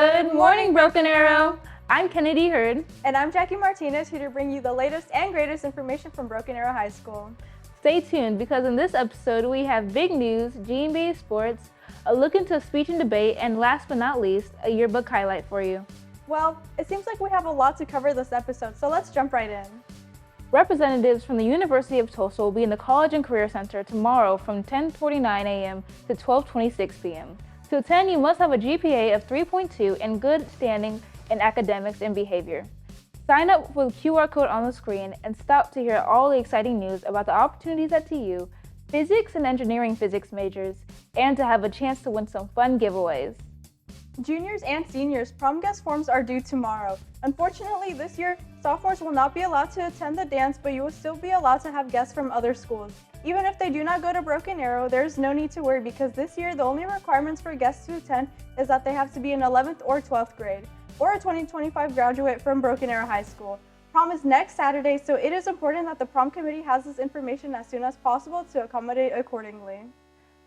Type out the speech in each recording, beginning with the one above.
Good morning, Broken Arrow. I'm Kennedy Hurd. And I'm Jackie Martinez, here to bring you the latest and greatest information from Broken Arrow High School. Stay tuned because in this episode we have big news, GMBA sports, a look into speech and debate, and last but not least, a yearbook highlight for you. Well, it seems like we have a lot to cover this episode, so let's jump right in. Representatives from the University of Tulsa will be in the College and Career Center tomorrow from 10:49 a.m. to 12:26 p.m. To attend, you must have a GPA of 3.2 and good standing in academics and behavior. Sign up with the QR code on the screen and stop to hear all the exciting news about the opportunities at TU, physics and engineering physics majors, and to have a chance to win some fun giveaways. Juniors and seniors prom guest forms are due tomorrow. Unfortunately, this year, sophomores will not be allowed to attend the dance, but you will still be allowed to have guests from other schools. Even if they do not go to Broken Arrow, there's no need to worry because this year the only requirements for guests to attend is that they have to be in 11th or 12th grade, or a 2025 graduate from Broken Arrow High School. Prom is next Saturday, so it is important that the prom committee has this information as soon as possible to accommodate accordingly.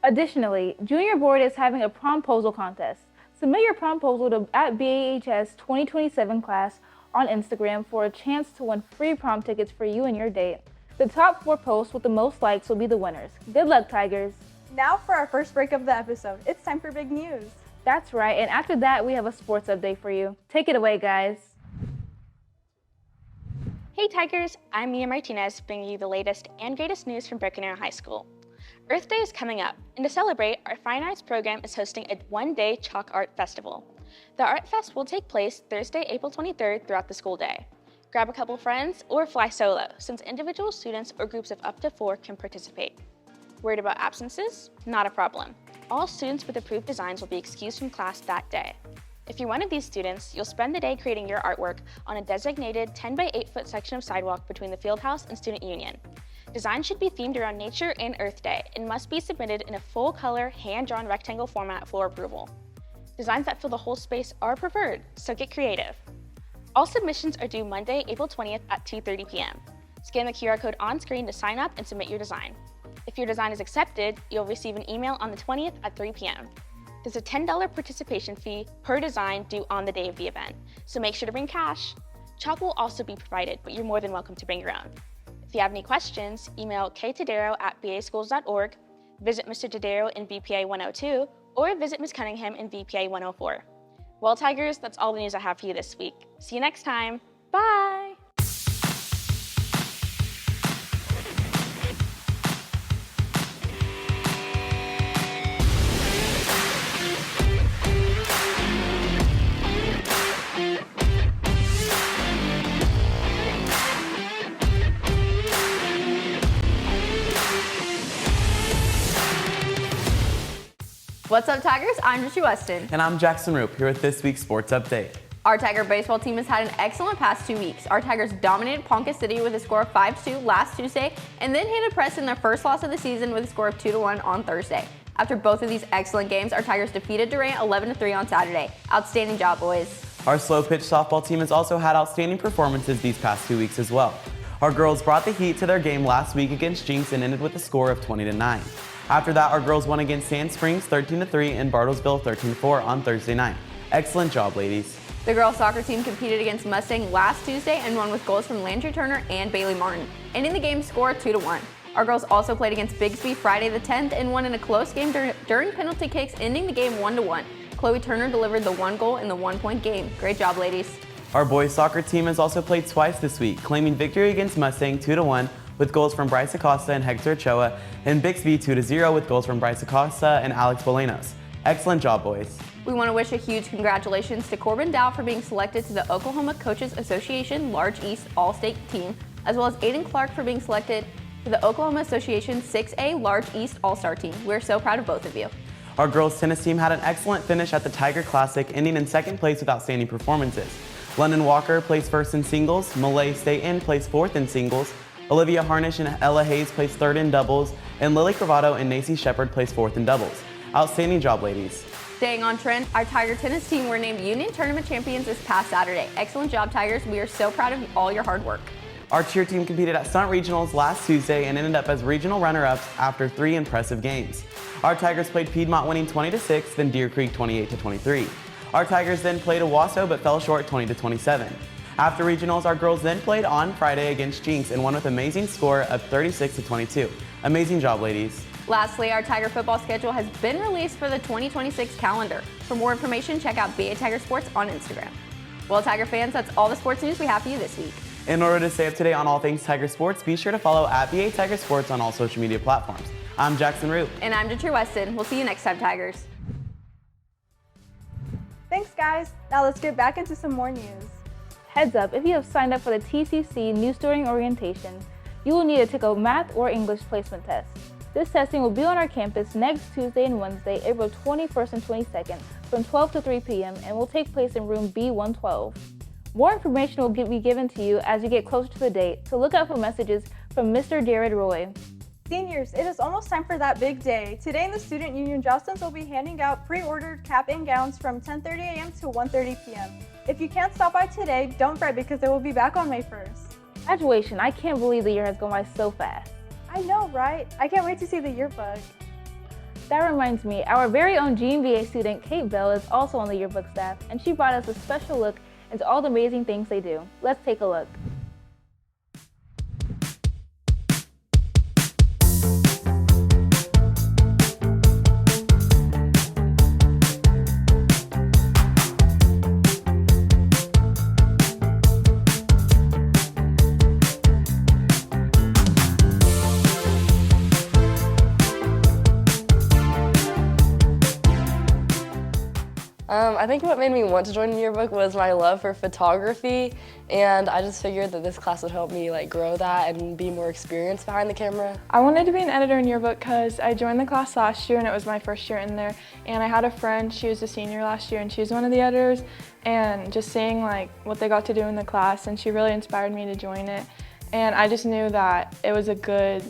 Additionally, Junior Board is having a promposal contest. Submit your promposal to @BAHS 2027 class on Instagram for a chance to win free prom tickets for you and your date. The top 4 posts with the most likes will be the winners. Good luck, Tigers. Now for our first break of the episode. It's time for big news. That's right, and after that, we have a sports update for you. Take it away, guys. Hey Tigers, I'm Mia Martinez, bringing you the latest and greatest news from Broken Arrow High School. Earth Day is coming up, and to celebrate, our Fine Arts program is hosting a one-day chalk art festival. The Art Fest will take place Thursday, April 23rd throughout the school day. Grab a couple friends or fly solo, since individual students or groups of up to 4 can participate. Worried about absences? Not a problem. All students with approved designs will be excused from class that day. If you're one of these students, you'll spend the day creating your artwork on a designated 10 by 8 foot section of sidewalk between the Fieldhouse and Student Union. Designs should be themed around nature and Earth Day and must be submitted in a full color, hand-drawn rectangle format for approval. Designs that fill the whole space are preferred, so get creative. All submissions are due Monday, April 20th at 2:30 p.m. Scan the QR code on screen to sign up and submit your design. If your design is accepted, you'll receive an email on the 20th at 3 p.m. There's a $10 participation fee per design due on the day of the event, so make sure to bring cash. Chalk will also be provided, but you're more than welcome to bring your own. If you have any questions, email ktadero@baschools.org, visit Mr. Tadero in VPA 102, or visit Ms. Cunningham in VPA 104. Well, Tigers, that's all the news I have for you this week. See you next time. Bye! What's up, Tigers? I'm Rishi Weston. And I'm Jackson Roop, here with this week's sports update. Our Tiger baseball team has had an excellent past 2 weeks. Our Tigers dominated Ponca City with a score of 5-2 last Tuesday, and then handed Preston their first loss of the season with a score of 2-1 on Thursday. After both of these excellent games, our Tigers defeated Durant 11-3 on Saturday. Outstanding job, boys. Our slow pitch softball team has also had outstanding performances these past 2 weeks as well. Our girls brought the heat to their game last week against Jinx and ended with a score of 20-9. After that, our girls won against Sand Springs 13-3 and Bartlesville 13-4 on Thursday night. Excellent job, ladies. The girls soccer team competed against Mustang last Tuesday and won with goals from Landry Turner and Bailey Martin, ending the game score 2-1. Our girls also played against Bigsby Friday the 10th and won in a close game during penalty kicks, ending the game 1-1. Chloe Turner delivered the 1 goal in the 1-point game. Great job, ladies. Our boys soccer team has also played twice this week, claiming victory against Mustang 2-1 with goals from Bryce Acosta and Hector Ochoa, and Bixby 2-0 with goals from Bryce Acosta and Alex Bolanos. Excellent job, boys. We want to wish a huge congratulations to Corbin Dow for being selected to the Oklahoma Coaches Association Large East All-State team, as well as Aiden Clark for being selected to the Oklahoma Association 6A Large East All-Star team. We're so proud of both of you. Our girls tennis team had an excellent finish at the Tiger Classic, ending in second place with outstanding performances. London Walker placed first in singles, Malay Staten placed fourth in singles, Olivia Harnish and Ella Hayes placed third in doubles, and Lily Cravado and Nacy Shepard placed fourth in doubles. Outstanding job, ladies. Staying on trend, our Tiger tennis team were named Union Tournament champions this past Saturday. Excellent job, Tigers. We are so proud of all your hard work. Our cheer team competed at Stunt Regionals last Tuesday and ended up as regional runner-ups after 3 impressive games. Our Tigers played Piedmont winning 20-6, then Deer Creek 28-23. Our Tigers then played Owasso but fell short 20-27. After regionals, our girls then played on Friday against Jinx and won with an amazing score of 36-22. Amazing job, ladies. Lastly, our Tiger football schedule has been released for the 2026 calendar. For more information, check out BA Tiger Sports on Instagram. Well, Tiger fans, that's all the sports news we have for you this week. In order to stay up to date on all things Tiger Sports, be sure to follow at BA Tiger Sports on all social media platforms. I'm Jackson Root. And I'm Detroit Weston. We'll see you next time, Tigers. Thanks, guys. Now let's get back into some more news. Heads up, if you have signed up for the TCC New Student Orientation, you will need to take a math or English placement test. This testing will be on our campus next Tuesday and Wednesday, April 21st and 22nd from 12 to 3 p.m. and will take place in room B112. More information will be given to you as you get closer to the date, so look out for messages from Mr. Jared Roy. Seniors, it is almost time for that big day. Today in the Student Union, Jostens will be handing out pre-ordered cap and gowns from 10:30 a.m. to 1:30 p.m. If you can't stop by today, don't fret because they will be back on May 1st. Graduation, I can't believe the year has gone by so fast. I know, right? I can't wait to see the yearbook. That reminds me, our very own GMBA student, Kate Bell, is also on the yearbook staff, and she brought us a special look into all the amazing things they do. Let's take a look. I think what made me want to join the yearbook was my love for photography, and I just figured that this class would help me grow that and be more experienced behind the camera. I wanted to be an editor in yearbook because I joined the class last year and it was my first year in there, and I had a friend, she was a senior last year and she was one of the editors, and just seeing what they got to do in the class, and she really inspired me to join it, and I just knew that it was a good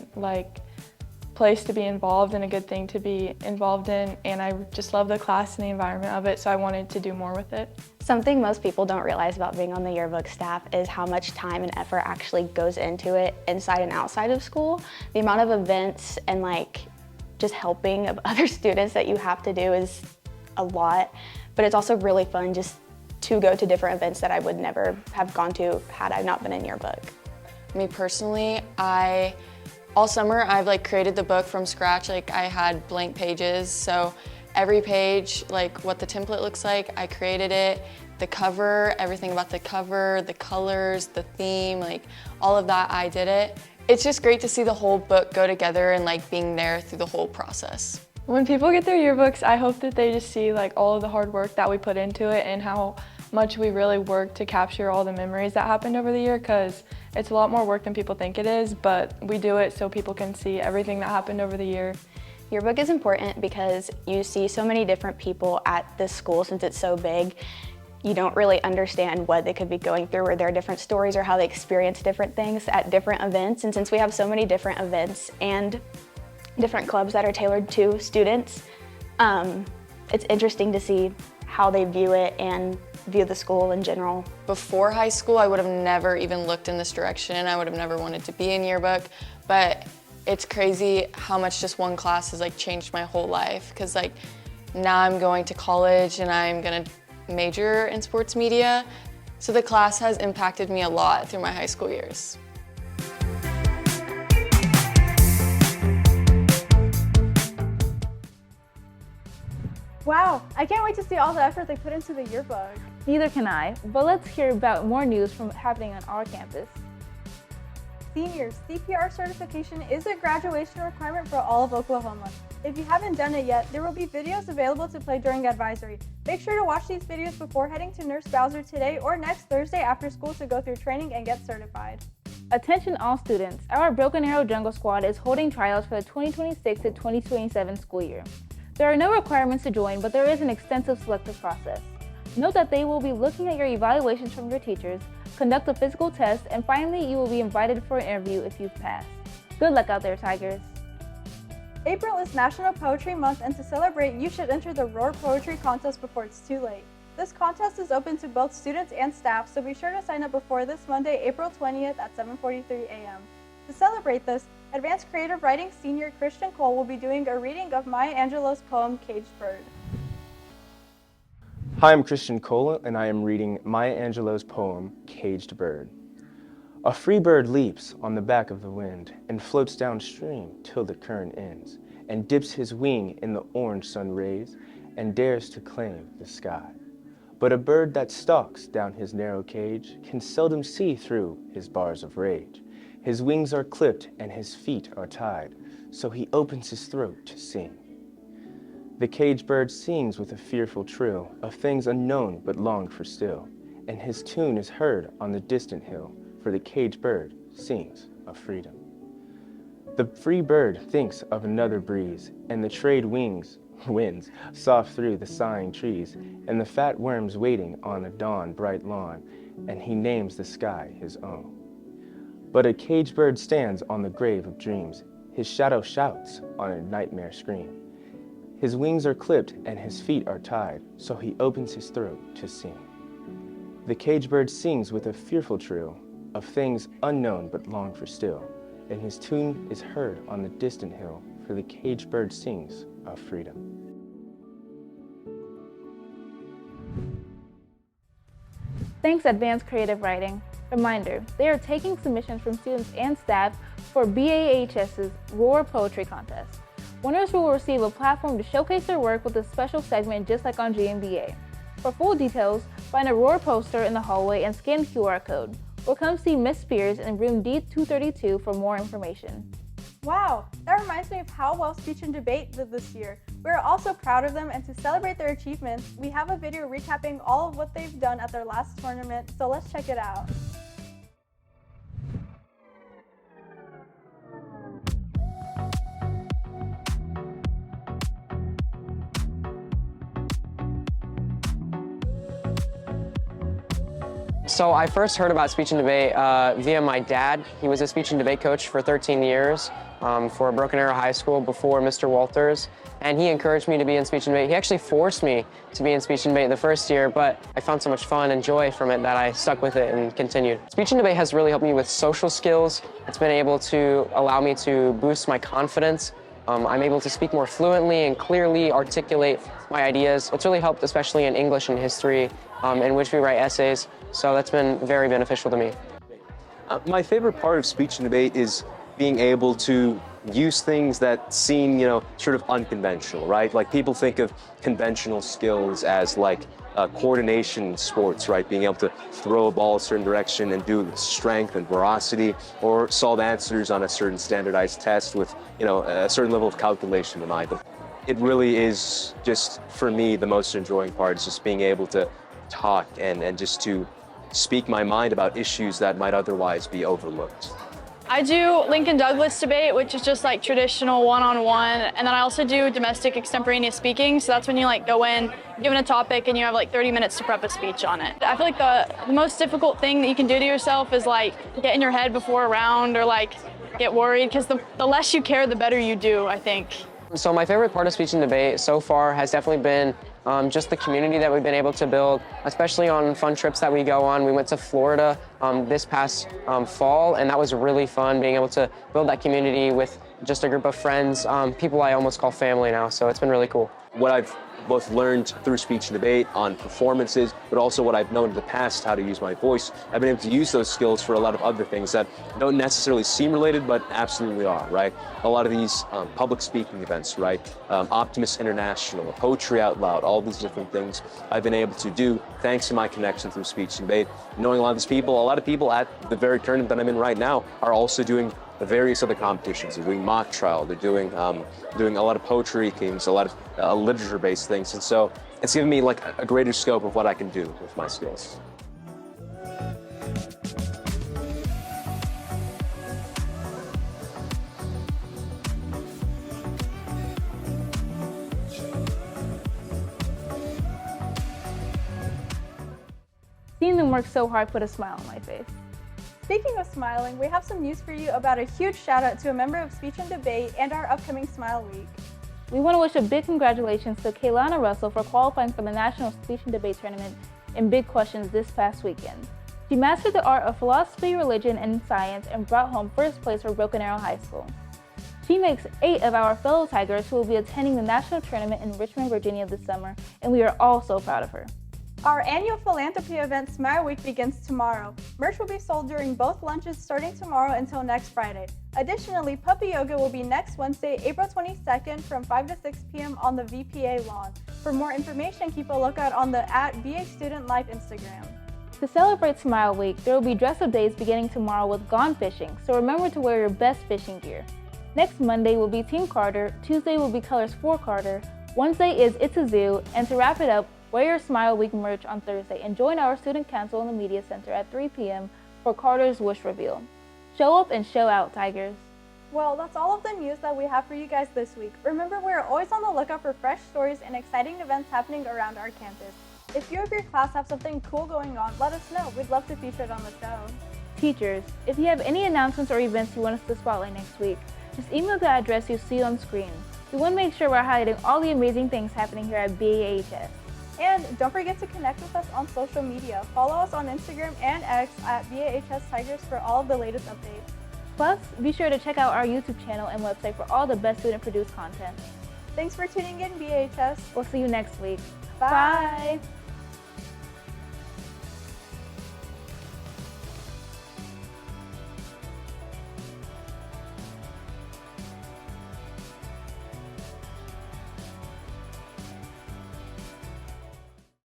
place to be involved and a good thing to be involved in, and I just love the class and the environment of it, so I wanted to do more with it. Something most people don't realize about being on the yearbook staff is how much time and effort actually goes into it inside and outside of school. The amount of events and just helping of other students that you have to do is a lot, but it's also really fun just to go to different events that I would never have gone to had I not been in yearbook. Me personally, all summer I've created the book from scratch. I had blank pages, so every page, what the template looks like, I created it. The cover, everything about the cover, the colors, the theme, all of that, I did it. It's just great to see the whole book go together and being there through the whole process. When people get their yearbooks, I hope that they just see all of the hard work that we put into it and how much we really work to capture all the memories that happened over the year, because it's a lot more work than people think it is, but we do it so people can see everything that happened over the year. Yearbook is important because you see so many different people at this school since it's so big. You don't really understand what they could be going through or their different stories or how they experience different things at different events. And since we have so many different events and different clubs that are tailored to students, it's interesting to see how they view it and view the school in general. Before high school, I would have never even looked in this direction. I would have never wanted to be in yearbook, but it's crazy how much just one class has changed my whole life, because now I'm going to college and I'm gonna major in sports media. So the class has impacted me a lot through my high school years. Wow, I can't wait to see all the effort they put into the yearbook. Neither can I, but let's hear about more news from happening on our campus. Seniors, CPR certification is a graduation requirement for all of Oklahoma. If you haven't done it yet, there will be videos available to play during advisory. Make sure to watch these videos before heading to Nurse Bowser today or next Thursday after school to go through training and get certified. Attention all students, our Broken Arrow Jungle Squad is holding tryouts for the 2026 to 2027 school year. There are no requirements to join, but there is an extensive selective process. Note that they will be looking at your evaluations from your teachers, conduct a physical test, and finally you will be invited for an interview if you've passed. Good luck out there, Tigers. April is National Poetry Month, and to celebrate, you should enter the Roar Poetry Contest before it's too late. This contest is open to both students and staff, so be sure to sign up before this Monday, April 20th at 7:43 a.m. To celebrate this, Advanced Creative Writing senior Christian Cole will be doing a reading of Maya Angelou's poem, Caged Bird. Hi, I'm Christian Cola, and I am reading Maya Angelou's poem, Caged Bird. A free bird leaps on the back of the wind and floats downstream till the current ends, and dips his wing in the orange sun rays and dares to claim the sky. But a bird that stalks down his narrow cage can seldom see through his bars of rage. His wings are clipped and his feet are tied, so he opens his throat to sing. The caged bird sings with a fearful trill of things unknown but longed for still, and his tune is heard on the distant hill, for the caged bird sings of freedom. The free bird thinks of another breeze, and the trade winds soft through the sighing trees, and the fat worms waiting on a dawn bright lawn, and he names the sky his own. But a caged bird stands on the grave of dreams, his shadow shouts on a nightmare scream. His wings are clipped and his feet are tied, so he opens his throat to sing. The caged bird sings with a fearful trill of things unknown but long for still, and his tune is heard on the distant hill, for the caged bird sings of freedom. Thanks, Advanced Creative Writing. Reminder, they are taking submissions from students and staff for BAHS's Roar Poetry Contest. Winners will receive a platform to showcase their work with a special segment just like on GMBA. For full details, find a Roar poster in the hallway and scan QR code, or come see Miss Spears in room D232 for more information. Wow, that reminds me of how well Speech and Debate did this year. We are also proud of them, and to celebrate their achievements, we have a video recapping all of what they've done at their last tournament, so let's check it out. So I first heard about speech and debate via my dad. He was a speech and debate coach for 13 years for Broken Arrow High School before Mr. Walters, and he encouraged me to be in speech and debate. He actually forced me to be in speech and debate the first year, but I found so much fun and joy from it that I stuck with it and continued. Speech and debate has really helped me with social skills. It's been able to allow me to boost my confidence. I'm able to speak more fluently and clearly articulate my ideas. It's really helped, especially in English and history, in which we write essays. So that's been very beneficial to me. My favorite part of speech and debate is being able to use things that seem, sort of unconventional, right? Like people think of conventional skills as like coordination in sports, right? Being able to throw a ball a certain direction and do it with strength and veracity, or solve answers on a certain standardized test with, a certain level of calculation in mind. But it really is just, for me, the most enjoying part is just being able to talk and just to speak my mind about issues that might otherwise be overlooked. I do Lincoln Douglas debate, which is just like traditional one-on-one, and then I also do domestic extemporaneous speaking, so that's when you go in, given a topic, and you have 30 minutes to prep a speech on it. I feel like the most difficult thing that you can do to yourself is get in your head before a round or get worried, because the less you care, the better you do, I think. So my favorite part of speech and debate so far has definitely been just the community that we've been able to build, especially on fun trips that we go on. We went to Florida this past fall, and that was really fun, being able to build that community with just a group of friends, people I almost call family now, so it's been really cool. What I've both learned through speech and debate on performances, but also what I've known in the past, how to use my voice. I've been able to use those skills for a lot of other things that don't necessarily seem related, but absolutely are, right? A lot of these public speaking events, right? Optimus International, Poetry Out Loud, all these different things I've been able to do thanks to my connection through speech and debate. Knowing a lot of people at the very tournament that I'm in right now are also doing the various other competitions. They're doing mock trial, they're doing a lot of poetry themes, a lot of literature-based things, and so it's given me a greater scope of what I can do with my skills. Seeing them work so hard put a smile on my face. Speaking of smiling, we have some news for you about a huge shout out to a member of Speech and Debate and our upcoming Smile Week. We want to wish a big congratulations to Kaylana Russell for qualifying for the National Speech and Debate Tournament in Big Questions this past weekend. She mastered the art of philosophy, religion, and science and brought home first place for Broken Arrow High School. She makes 8 of our fellow Tigers who will be attending the national tournament in Richmond, Virginia this summer, and we are all so proud of her. Our annual philanthropy event, Smile Week, begins tomorrow. Merch will be sold during both lunches starting tomorrow until next Friday. Additionally, Puppy Yoga will be next Wednesday, April 22nd from 5 to 6 p.m. on the VPA lawn. For more information, keep a lookout on the @BA Student Life Instagram. To celebrate Smile Week, there will be dress-up days beginning tomorrow with Gone Fishing, so remember to wear your best fishing gear. Next Monday will be Team Carter, Tuesday will be Colors for Carter, Wednesday is It's a Zoo, and to wrap it up, wear your Smile Week merch on Thursday and join our Student Council in the Media Center at 3 p.m. for Carter's Wish Reveal. Show up and show out, Tigers. Well, that's all of the news that we have for you guys this week. Remember, we're always on the lookout for fresh stories and exciting events happening around our campus. If you or your class have something cool going on, let us know. We'd love to feature it on the show. Teachers, if you have any announcements or events you want us to spotlight next week, just email the address you see on screen. We want to make sure we're highlighting all the amazing things happening here at BAHS. And don't forget to connect with us on social media. Follow us on Instagram and X at BAHS Tigers for all of the latest updates. Plus, be sure to check out our YouTube channel and website for all the best student-produced content. Thanks for tuning in, BAHS. We'll see you next week. Bye. Bye.